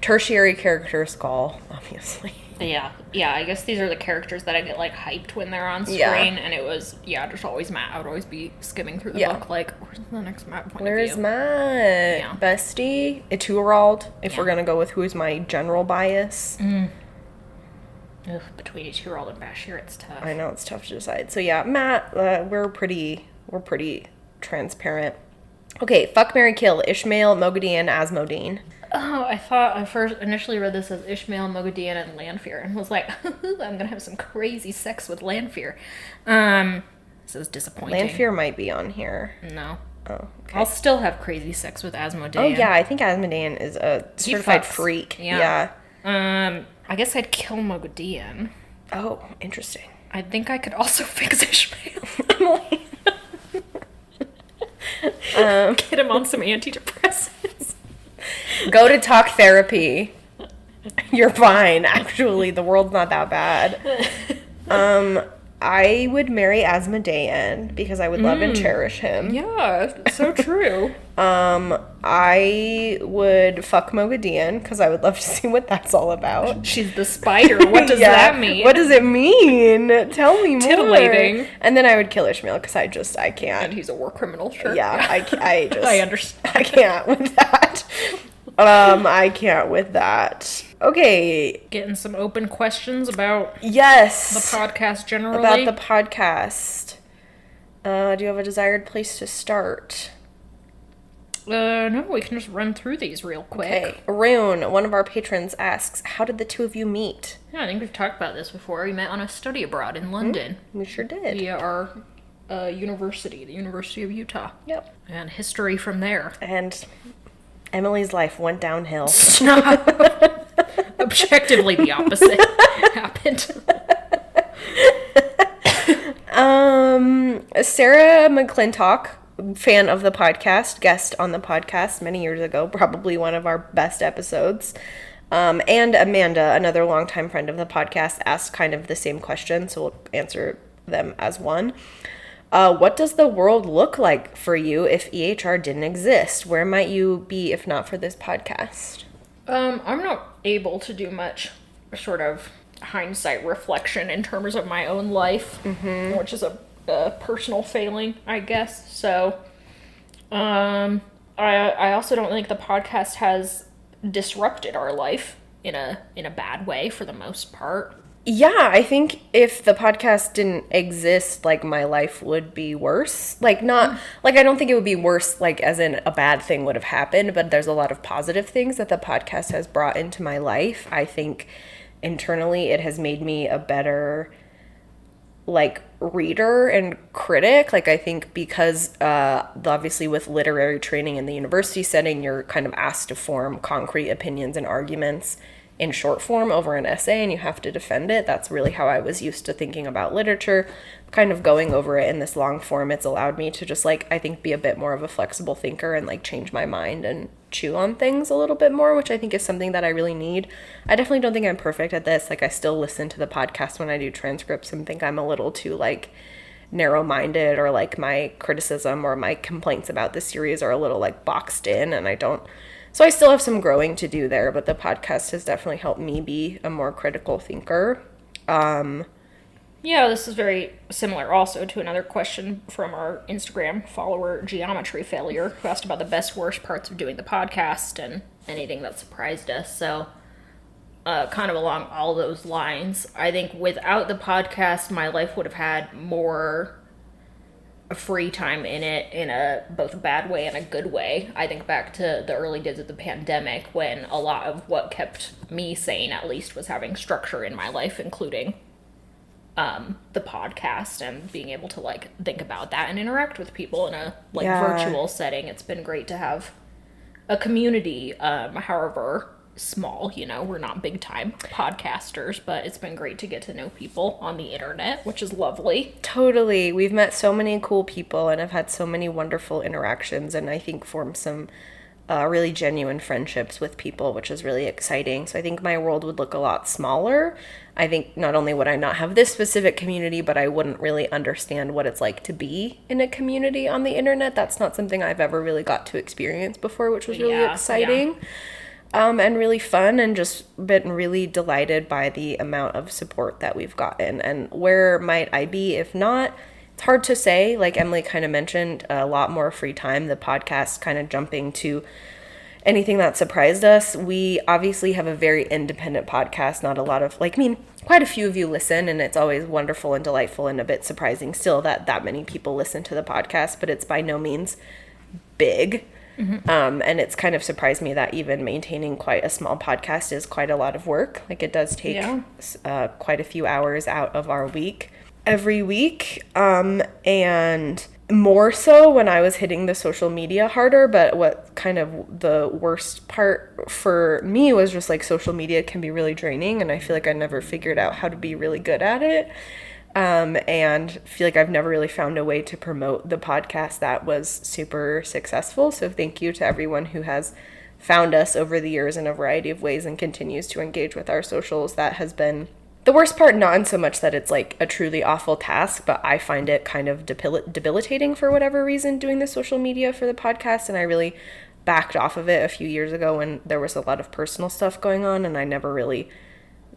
Tertiary characters, Skull, obviously. Yeah, I guess these are the characters that I get like hyped when they're on screen, Yeah. and it was just always Matt. I would always be skimming through the Yeah. book like, where's the next Matt point Where's of view? Matt? Yeah. Bestie? Ituarald, if Yeah. we're gonna go with who's my general bias. Ugh, between Ichiro and Bashir, it's tough. I know it's tough to decide. So yeah, Matt, we're pretty transparent. Okay, fuck, marry, kill. Ishamael, Moghedien, Asmodean. Oh, I thought I first initially read this as Ishamael, Moghedien, and Lanfear, and was like, I'm gonna have some crazy sex with Lanfear. This is disappointing. Lanfear might be on here. No. Oh, okay. I'll still have crazy sex with Asmodean. Oh yeah, I think Asmodean is a He certified fucks. freak. Yeah. I guess I'd kill Moghedien. Oh, interesting. I think I could also fix Ishamael. Get him on some antidepressants. Go to talk therapy. You're fine. Actually, the world's not that bad. I would marry Asmodean because I would love and cherish him. Yeah, so true. I would fuck Moghedien because I would love to see what that's all about. She's the spider. What does Yeah. that mean? What does it mean? Tell me more. Titillating. And then I would kill Ishamael because I And can't. he's a war criminal, sure. Yeah, I just I understand. I can't with that. I can't with that. Okay. Getting some open questions about Yes. the podcast generally. About the podcast. Do you have a desired place to start? No, we can just run through these real quick. Okay. Arun, one of our patrons, asks, how did the two of you meet? Yeah, I think we've talked about this before. We met on a study abroad in London We sure did. via our university, the University of Utah. Yep. And history from there. And Emily's life went downhill. Objectively, the opposite happened. Sarah McClintock, fan of the podcast, guest on the podcast many years ago, probably one of our best episodes. And Amanda, another longtime friend of the podcast, asked kind of the same question, so we'll answer them as one. What does the world look like for you if EHR didn't exist? Where might you be if not for this podcast? I'm not able to do much sort of hindsight reflection in terms of my own life, which is a personal failing, I guess. So, I also don't think the podcast has disrupted our life in a bad way for the most part. Yeah, I think if the podcast didn't exist, like, my life would be worse. Like, not, like, I don't think it would be worse, like, as in a bad thing would have happened, but there's a lot of positive things that the podcast has brought into my life. I think internally it has made me a better, like, reader and critic. Like, I think because, obviously with literary training in the university setting, you're kind of asked to form concrete opinions and arguments in short form over an essay and you have to defend it. That's really how I was used to thinking about literature. Kind of going over it in this long form, it's allowed me to just like, I think, be a bit more of a flexible thinker and like change my mind and chew on things a little bit more, which I think is something that I really need. I definitely don't think I'm perfect at this. Like, I still listen to the podcast when I do transcripts and think I'm a little too like narrow-minded, or like my criticism or my complaints about the series are a little like boxed in, and so I still have some growing to do there, but the podcast has definitely helped me be a more critical thinker. Yeah, this is very similar also to another question from our Instagram follower, Geometry Failure, who asked about the best, worst parts of doing the podcast and anything that surprised us. So, kind of along all those lines, I think without the podcast, my life would have had more free time in it, in a both a bad way and a good way. I think back to the early days of the pandemic, when a lot of what kept me sane, at least, was having structure in my life, including the podcast and being able to like think about that and interact with people in a like virtual setting. It's been great to have a community, however small, you know, we're not big time podcasters, but it's been great to get to know people on the internet, which is lovely. Totally. We've met so many cool people and have had so many wonderful interactions, and I think formed some really genuine friendships with people, which is really exciting. So I think my world would look a lot smaller. I think not only would I not have this specific community, but I wouldn't really understand what it's like to be in a community on the internet. That's not something I've ever really got to experience before, which was really exciting. And really fun, and just been really delighted by the amount of support that we've gotten. And where might I be if not? It's hard to say. Like Emily kind of mentioned, a lot more free time, the podcast kind of jumping to anything that surprised us. We obviously have a very independent podcast, not a lot of, like, I mean, quite a few of you listen, and it's always wonderful and delightful and a bit surprising still that many people listen to the podcast, but it's by no means big. And it's kind of surprised me that even maintaining quite a small podcast is quite a lot of work. Like, it does take quite a few hours out of our week every week. And more so when I was hitting the social media harder, but what kind of the worst part for me was just like social media can be really draining, and I feel like I never figured out how to be really good at it. And feel like I've never really found a way to promote the podcast that was super successful. So thank you to everyone who has found us over the years in a variety of ways and continues to engage with our socials. That has been the worst part, not in so much that it's like a truly awful task, but I find it kind of debilitating for whatever reason doing the social media for the podcast. And I really backed off of it a few years ago when there was a lot of personal stuff going on, and I never really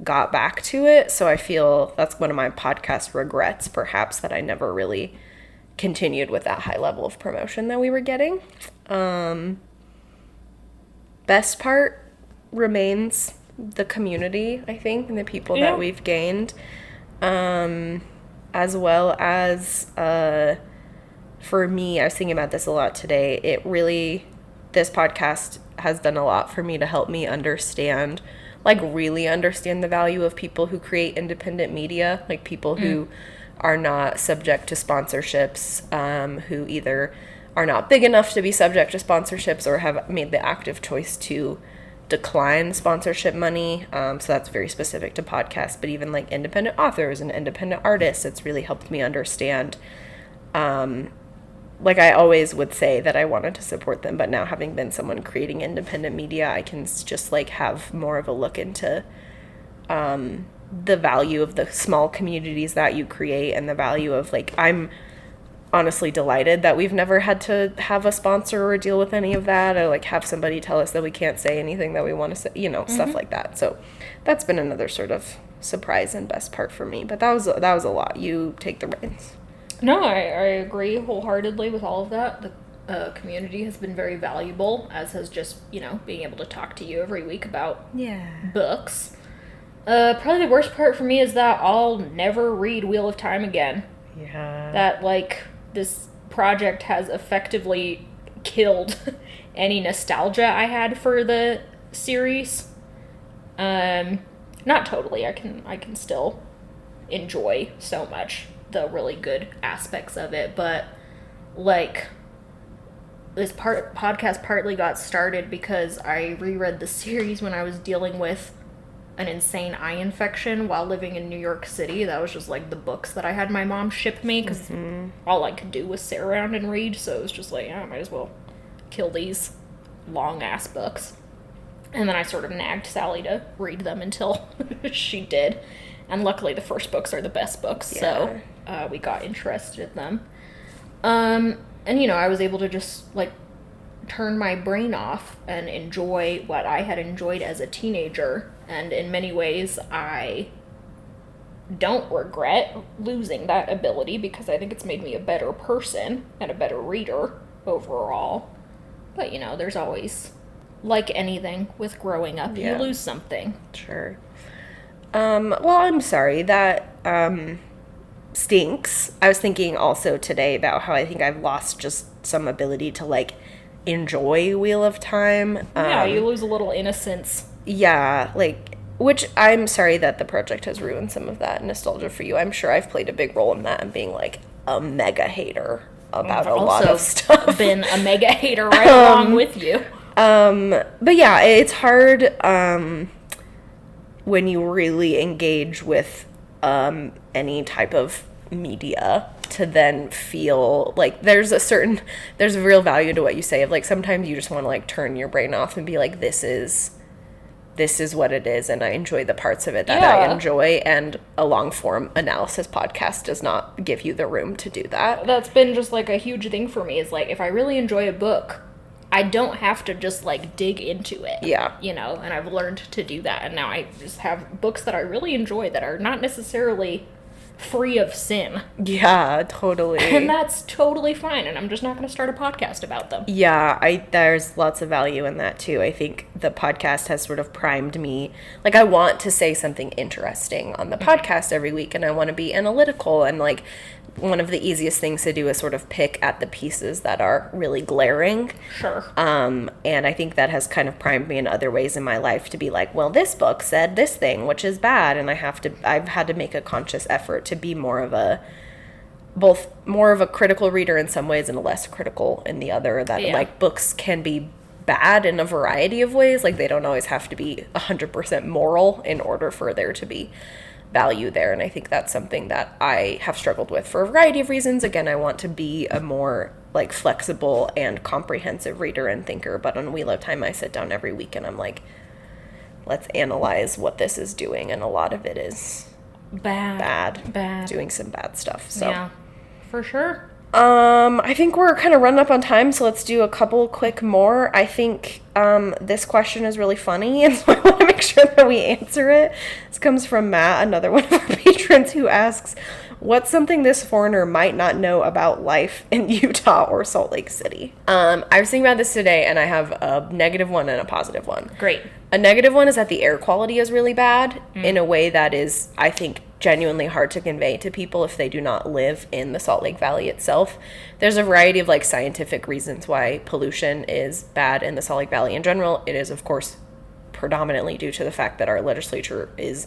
got back to it. So I feel that's one of my podcast regrets, perhaps, that I never really continued with that high level of promotion that we were getting. Best part remains the community, I think, and the people that we've gained, as well as for me, I was thinking about this a lot today, this podcast has done a lot for me to help me understand, like, really understand the value of people who create independent media, like people who are not subject to sponsorships, who either are not big enough to be subject to sponsorships or have made the active choice to decline sponsorship money. So that's very specific to podcasts, but even like independent authors and independent artists, it's really helped me understand. Like, I always would say that I wanted to support them, but now having been someone creating independent media, I can just like have more of a look into the value of the small communities that you create, and the value of, like, I'm honestly delighted that we've never had to have a sponsor or deal with any of that, or like have somebody tell us that we can't say anything that we want to say, you know, stuff like that. So that's been another sort of surprise and best part for me, but that was a lot. You take the reins. No, I agree wholeheartely with all of that. The community has been very valuable, as has just, you know, being able to talk to you every week about books. Probably the worst part for me is that I'll never read Wheel of Time again. Yeah. That, like, this project has effectively killed any nostalgia I had for the series. Not totally. I can still enjoy so much the really good aspects of it, but like, this podcast partly got started because I reread the series when I was dealing with an insane eye infection while living in New York City. That was just, like, the books that I had my mom ship me, because all I could do was sit around and read, so it was just like, yeah, I might as well kill these long-ass books. And then I sort of nagged Sally to read them until she did. And luckily the first books are the best books, so we got interested in them. And, you know, I was able to just, like, turn my brain off and enjoy what I had enjoyed as a teenager. And in many ways, I don't regret losing that ability, because I think it's made me a better person and a better reader overall. But, you know, there's always, like anything with growing up, you lose something. Sure. Well, I'm sorry. That stinks. I was thinking also today about how I think I've lost just some ability to, like, enjoy Wheel of Time. Yeah, you lose a little innocence. Yeah, like, which I'm sorry that the project has ruined some of that nostalgia for you. I'm sure I've played a big role in that and being, like, a mega hater about a lot of stuff. I've been a mega hater right along with you. But yeah, it's hard when you really engage with any type of media to then feel like there's a real value to what you say of, like, sometimes you just want to, like, turn your brain off and be like, this is what it is, and I enjoy the parts of it that I enjoy, and a long form analysis podcast does not give you the room to do that. That's been just, like, a huge thing for me, is, like, if I really enjoy a book, I don't have to just, like, dig into it. Yeah. You know, and I've learned to do that, and now I just have books that I really enjoy that are not necessarily free of sin. Yeah, totally. And that's totally fine, and I'm just not going to start a podcast about them. Yeah, there's lots of value in that too. I think the podcast has sort of primed me. Like, I want to say something interesting on the podcast every week, and I want to be analytical, and, like, one of the easiest things to do is sort of pick at the pieces that are really glaring. Sure. And I think that has kind of primed me in other ways in my life to be like, well, this book said this thing, which is bad, and I've had to make a conscious effort to be more of a critical reader in some ways and a less critical in the other. That like, books can be bad in a variety of ways. Like, they don't always have to be 100% moral in order for there to be value there, and I think that's something that I have struggled with for a variety of reasons. Again, I want to be a more, like, flexible and comprehensive reader and thinker, but on Wheel of Time I sit down every week and I'm like, let's analyze what this is doing, and a lot of it is bad doing some bad stuff. So yeah, for sure. I think we're kind of running up on time, so let's do a couple quick more. I think this question is really funny, and so I want to make sure that we answer it. This comes from Matt, another one of our patrons, who asks, what's something this foreigner might not know about life in Utah or Salt Lake City? I was thinking about this today, and I have a negative one and a positive one. Great. A negative one is that the air quality is really bad in a way that is, I think, genuinely hard to convey to people if they do not live in the Salt Lake Valley itself. There's a variety of, like, scientific reasons why pollution is bad in the Salt Lake Valley in general. It is, of course, predominantly due to the fact that our legislature is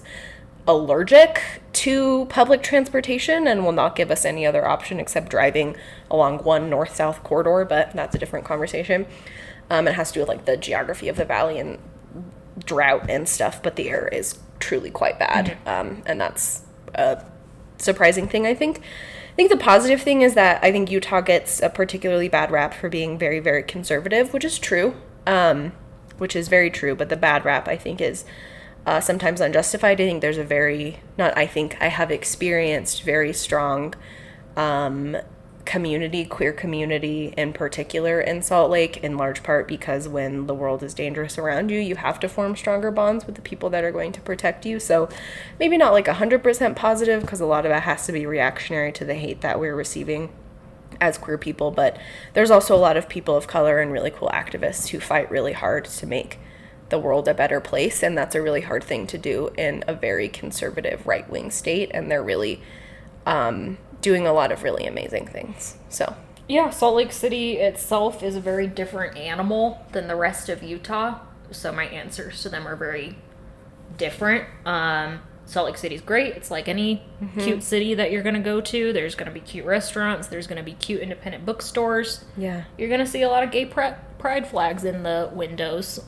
allergic to public transportation and will not give us any other option except driving along one north-south corridor, but that's a different conversation. It has to do with, like, the geography of the valley and drought and stuff, but the air is truly quite bad, and that's a surprising thing. I think the positive thing is that I think Utah gets a particularly bad rap for being very, very conservative, which is true, which is very true, but the bad rap, I think, is sometimes unjustified. I think there's I have experienced very strong queer community in particular in Salt Lake, in large part because when the world is dangerous around you, you have to form stronger bonds with the people that are going to protect you. So maybe not like 100% positive, because a lot of it has to be reactionary to the hate that we're receiving as queer people, but there's also a lot of people of color and really cool activists who fight really hard to make the world a better place, and that's a really hard thing to do in a very conservative right-wing state, and they're really doing a lot of really amazing things. So yeah, Salt Lake City itself is a very different animal than the rest of Utah, so my answers to them are very different. Salt Lake City's great. It's like any cute city that you're going to go to. There's going to be cute restaurants. There's going to be cute independent bookstores. Yeah. You're going to see a lot of gay pride flags in the windows.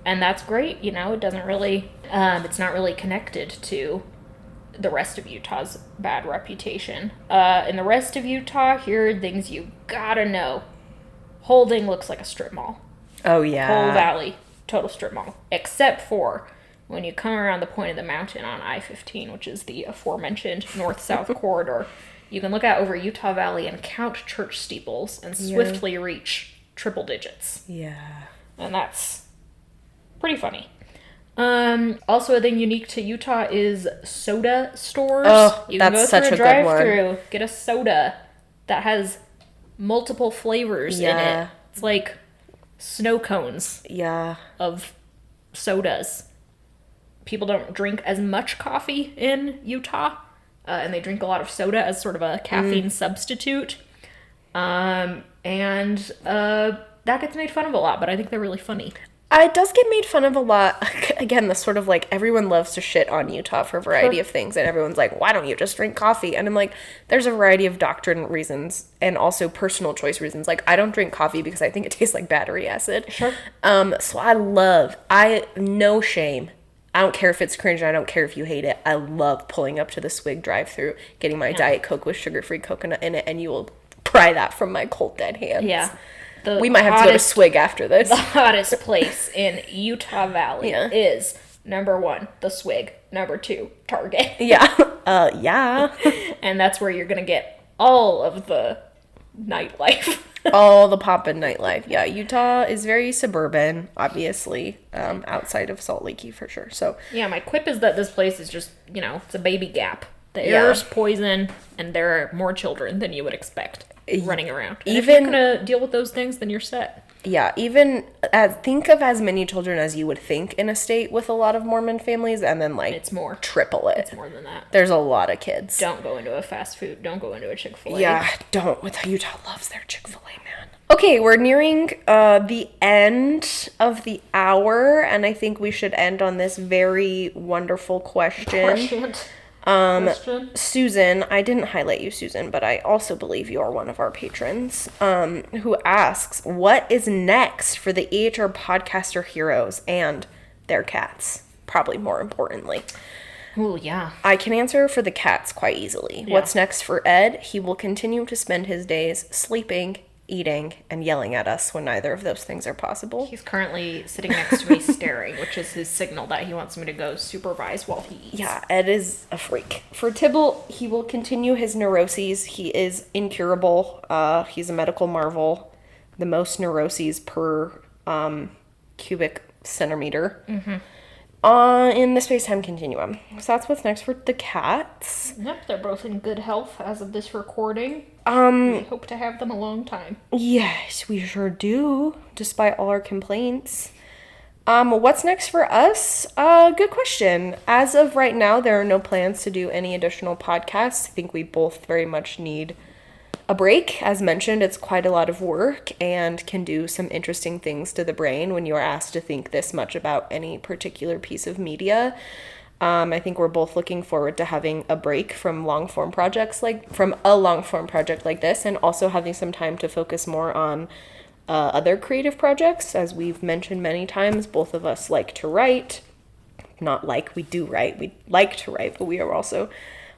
And that's great, you know, it doesn't really, it's not really connected to the rest of Utah's bad reputation. In the rest of Utah, here are things you gotta know. Holding looks like a strip mall. Oh, yeah. Whole Valley, total strip mall. Except for when you come around the point of the mountain on I-15, which is the aforementioned north-south corridor, you can look out over Utah Valley and count church steeples and swiftly reach triple digits. Yeah. And that's pretty funny. Also, a thing unique to Utah is soda stores. Oh, you can that's go such through a good one. drive-thru, get a soda that has multiple flavors in it. It's like snow cones of sodas. People don't drink as much coffee in Utah, and they drink a lot of soda as sort of a caffeine substitute. And that gets made fun of a lot, but I think they're really funny. It does get made fun of a lot. Again, the sort of like, everyone loves to shit on Utah for a variety of things, and everyone's like, why don't you just drink coffee? And I'm like, there's a variety of doctrine reasons and also personal choice reasons. Like, I don't drink coffee because I think it tastes like battery acid. Sure. So no shame. I don't care if it's cringe, I don't care if you hate it. I love pulling up to the Swig drive-thru, getting my Diet Coke with sugar-free coconut in it, and you will pry that from my cold dead hands. Yeah. We might have to go to Swig after this. The hottest place in Utah Valley is, number 1, the Swig. Number 2, Target. Yeah. And that's where you're going to get all of the nightlife. All the poppin' nightlife. Yeah, Utah is very suburban, obviously, outside of Salt Lakey for sure. So yeah, my quip is that this place is just, you know, it's a baby gap. The air's poison, and there are more children than you would expect running around. And if you're gonna deal with those things, then you're set. Yeah, think of as many children as you would think in a state with a lot of Mormon families, and then like it's more. Triple it. It's more than that. There's a lot of kids. Don't go into a fast food. Don't go into a Chick-fil-A. Yeah, don't. Utah loves their Chick-fil-A, man. Okay, we're nearing the end of the hour, and I think we should end on this very wonderful question. Susan, I didn't highlight you, Susan, but I also believe you are one of our patrons, who asks, what is next for the AHR podcaster heroes and their cats? Probably more importantly. Oh, yeah. I can answer for the cats quite easily. Yeah. What's next for Ed? He will continue to spend his days sleeping, eating, and yelling at us when neither of those things are possible. He's currently sitting next to me staring, which is his signal that he wants me to go supervise while he eats. Yeah, Ed is a freak. For Tibble, he will continue his neuroses. He is incurable. He's a medical marvel. The most neuroses per cubic centimeter. In the space-time continuum. So that's what's next for the cats. Yep, they're both in good health as of this recording. We hope to have them a long time. Yes, we sure do, despite all our complaints. What's next for us? Good question. As of right now, there are no plans to do any additional podcasts. I think we both very much need a break. As mentioned, it's quite a lot of work and can do some interesting things to the brain when you are asked to think this much about any particular piece of media. I think we're both looking forward to having a break from a long-form project like this, and also having some time to focus more on other creative projects. As we've mentioned many times, both of us like to write. We do write. We like to write, but we are also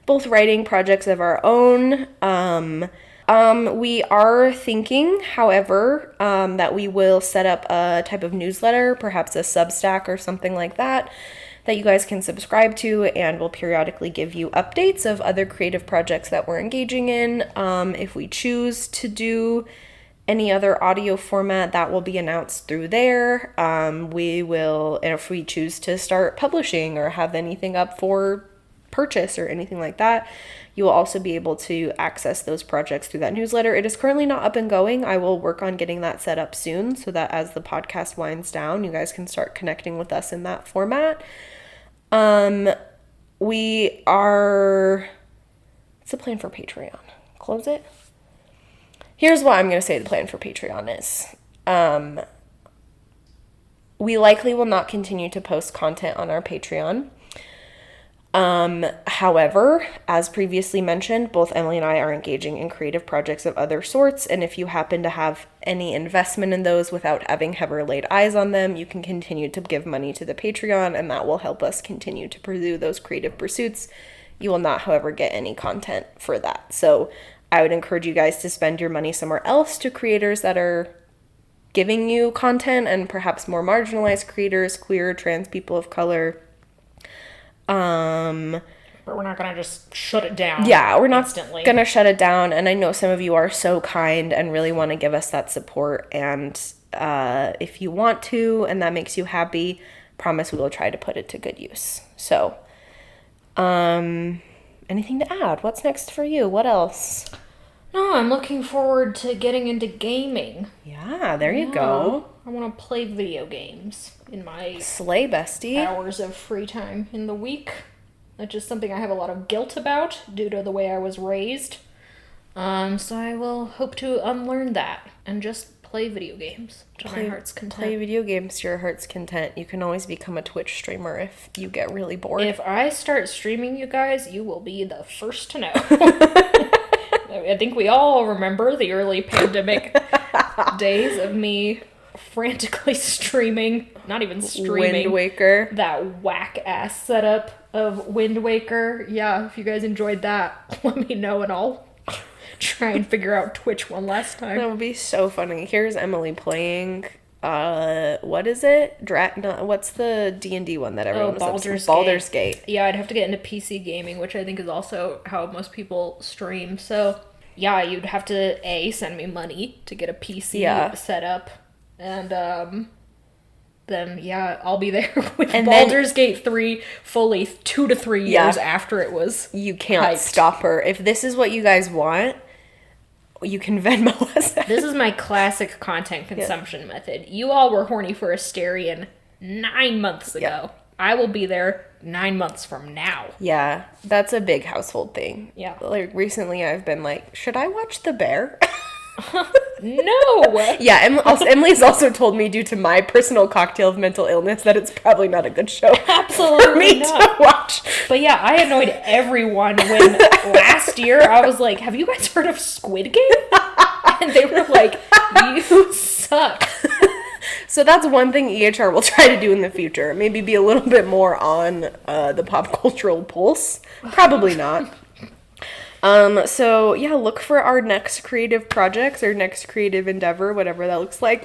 both writing projects of our own. We are thinking, however, that we will set up a type of newsletter, perhaps a Substack or something like that you guys can subscribe to, and will periodically give you updates of other creative projects that we're engaging in. If we choose to do any other audio format, that will be announced through there. And if we choose to start publishing or have anything up for purchase or anything like that, you will also be able to access those projects through that newsletter. It is currently not up and going. I will work on getting that set up soon so that as the podcast winds down, you guys can start connecting with us in that format. What's the plan for Patreon? Close it? Here's what I'm going to say the plan for Patreon is. We likely will not continue to post content on our Patreon. However, as previously mentioned, both Emily and I are engaging in creative projects of other sorts, and if you happen to have any investment in those without having ever laid eyes on them, you can continue to give money to the Patreon, and that will help us continue to pursue those creative pursuits. You will not, however, get any content for that. So I would encourage you guys to spend your money somewhere else to creators that are giving you content, and perhaps more marginalized creators, queer, trans people of color. But we're not gonna just shut it down. Yeah, we're not instantly gonna shut it down. And I know some of you are so kind and really want to give us that support. And if you want to, and that makes you happy, promise we will try to put it to good use. So, anything to add? What's next for you? What else? No, I'm looking forward to getting into gaming. Yeah, there you go. I want to play video games in my Slay, bestie. hours of free time in the week. That's just something I have a lot of guilt about due to the way I was raised. So I will hope to unlearn that and just play video games to my heart's content. Play video games to your heart's content. You can always become a Twitch streamer if you get really bored. If I start streaming, you guys, you will be the first to know. I think we all remember the early pandemic days of me frantically streaming, not even streaming, Wind Waker. that whack-ass setup of Wind Waker. Yeah, if you guys enjoyed that, let me know and I'll try and figure out Twitch one last time. That would be so funny. Here's Emily playing, what is it? What's the D&D one that everyone was Baldur's Baldur's Gate. Yeah, I'd have to get into PC gaming, which I think is also how most people stream. So, yeah, you'd have to, send me money to get a PC set up. And, then, yeah, I'll be there with Baldur's Gate 3 fully 2 to 3 years after it was You can't hyped. stop her. If this is what you guys want, you can Venmo us. This is my classic content consumption method. You all were horny for Asterion 9 months ago. Yeah. I will be there 9 months from now. Yeah, that's a big household thing. Yeah. Like, recently I've been like, should I watch The Bear? No! Yeah, Emily's also told me, due to my personal cocktail of mental illness, that it's probably not a good show Absolutely for me not. to watch. But yeah, I annoyed everyone when last year I was like, have you guys heard of Squid Game? And they were like, you suck. So that's one thing EHR will try to do in the future. Maybe be a little bit more on the pop cultural pulse. Probably not. So yeah, look for our next creative projects, or next creative endeavor, whatever that looks like.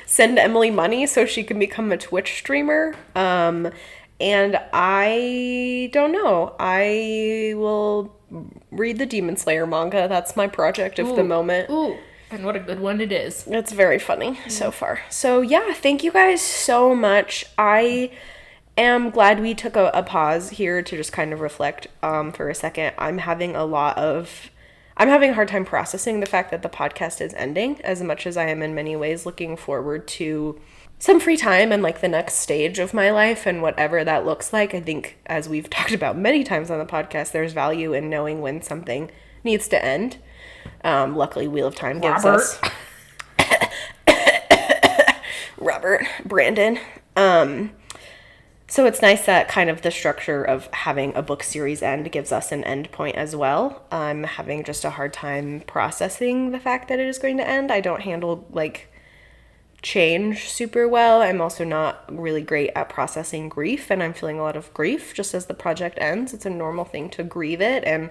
Send Emily money so she can become a Twitch streamer. And I don't know. I will read the Demon Slayer manga. That's my project of the moment. Ooh, and what a good one it is. It's very funny so far. So yeah, thank you guys so much. I am glad we took a pause here to just kind of reflect for a second. I'm having a hard time processing the fact that the podcast is ending, as much as I am in many ways looking forward to some free time and like the next stage of my life and whatever that looks like. I think, as we've talked about many times on the podcast, there's value in knowing when something needs to end. Luckily, Wheel of Time gives us Robert Brandon. So it's nice that kind of the structure of having a book series end gives us an end point as well. I'm having just a hard time processing the fact that it is going to end. I don't handle like change super well. I'm also not really great at processing grief, and I'm feeling a lot of grief just as the project ends. It's a normal thing to grieve it, and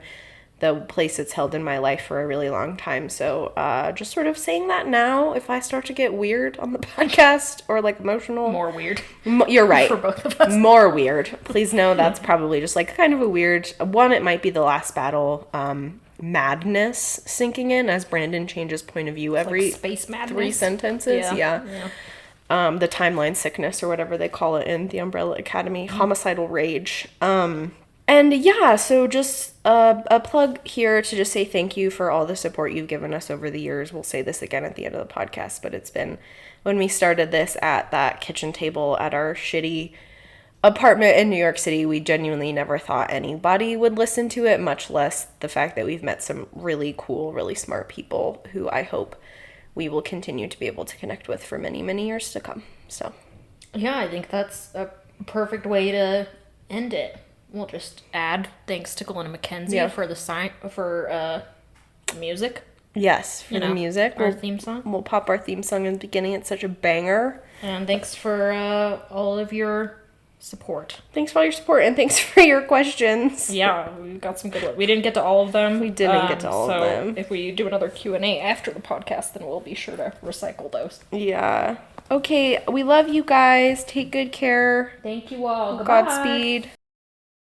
the place it's held in my life for a really long time. So just sort of saying that now, if I start to get weird on the podcast or like emotional. More weird. You're right. For both of us. More weird. Please know that's probably just like kind of a weird one. It might be the last battle madness sinking in as Brandon changes point of view every like space madness. 3 sentences. Yeah. The timeline sickness or whatever they call it in the Umbrella Academy. Homicidal rage. And yeah, so just a plug here to just say thank you for all the support you've given us over the years. We'll say this again at the end of the podcast, but it's been, when we started this at that kitchen table at our shitty apartment in New York City, we genuinely never thought anybody would listen to it, much less the fact that we've met some really cool, really smart people who I hope we will continue to be able to connect with for many, many years to come. So Yeah, I think that's a perfect way to end it. we'll just add thanks to Glenn and Mackenzie for the music. Yes, for the music. Our theme song. We'll pop our theme song in the beginning. It's such a banger. And thanks for all of your support. Thanks for all your support, and thanks for your questions. Yeah, we got some good ones. We didn't get to all of them. We didn't get to all of them. If we do another Q&A after the podcast, then we'll be sure to recycle those. Yeah. Okay, we love you guys. Take good care. Thank you all. Goodbye. Godspeed.